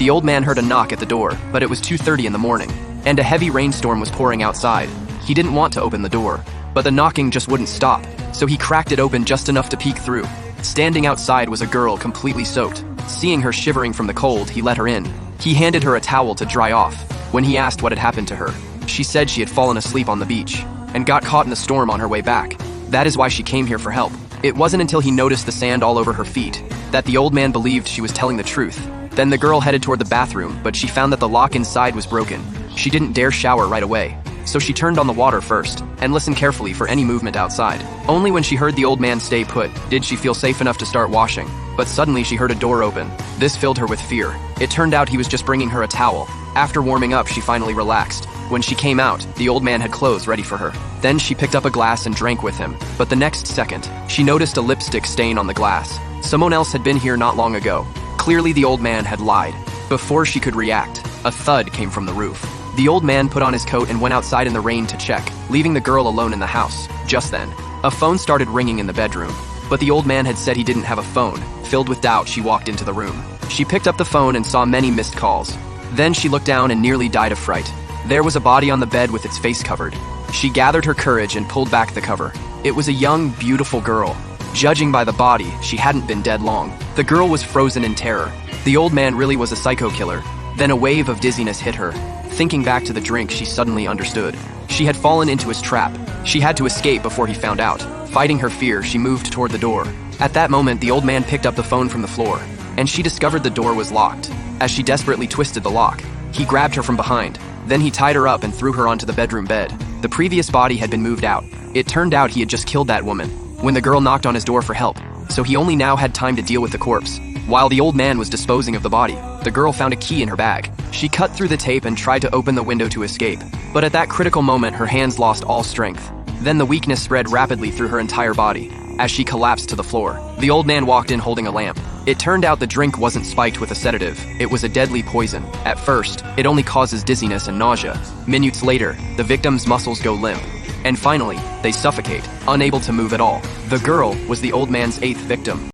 The old man heard a knock at the door, but it was 2:30 in the morning, and a heavy rainstorm was pouring outside. He didn't want to open the door, but the knocking just wouldn't stop, so he cracked it open just enough to peek through. Standing outside was a girl completely soaked. Seeing her shivering from the cold, he let her in. He handed her a towel to dry off. When he asked what had happened to her, she said she had fallen asleep on the beach and got caught in the storm on her way back. That is why she came here for help. It wasn't until he noticed the sand all over her feet that the old man believed she was telling the truth. Then the girl headed toward the bathroom, but she found that the lock inside was broken. She didn't dare shower right away, so she turned on the water first and listened carefully for any movement outside. Only when she heard the old man stay put did she feel safe enough to start washing. But suddenly she heard a door open. This filled her with fear. It turned out he was just bringing her a towel. After warming up, she finally relaxed. When she came out, the old man had clothes ready for her. Then she picked up a glass and drank with him. But the next second, she noticed a lipstick stain on the glass. Someone else had been here not long ago. Clearly the old man had lied. Before she could react, a thud came from the roof. The old man put on his coat and went outside in the rain to check, leaving the girl alone in the house. Just then, a phone started ringing in the bedroom. But the old man had said he didn't have a phone. Filled with doubt, she walked into the room. She picked up the phone and saw many missed calls. Then she looked down and nearly died of fright. There was a body on the bed with its face covered. She gathered her courage and pulled back the cover. It was a young, beautiful girl. Judging by the body, she hadn't been dead long. The girl was frozen in terror. The old man really was a psycho killer. Then a wave of dizziness hit her. Thinking back to the drink, she suddenly understood. She had fallen into his trap. She had to escape before he found out. Fighting her fear, she moved toward the door. At that moment, the old man picked up the phone from the floor, and she discovered the door was locked. As she desperately twisted the lock, he grabbed her from behind. Then he tied her up and threw her onto the bedroom bed. The previous body had been moved out. It turned out he had just killed that woman when the girl knocked on his door for help, so he only now had time to deal with the corpse. While the old man was disposing of the body, the girl found a key in her bag. She cut through the tape and tried to open the window to escape, but at that critical moment, her hands lost all strength. Then the weakness spread rapidly through her entire body. As she collapsed to the floor, the old man walked in holding a lamp. It turned out the drink wasn't spiked with a sedative. It was a deadly poison. At first, it only causes dizziness and nausea. Minutes later, the victim's muscles go limp. And finally, they suffocate, unable to move at all. The girl was the old man's 8th victim.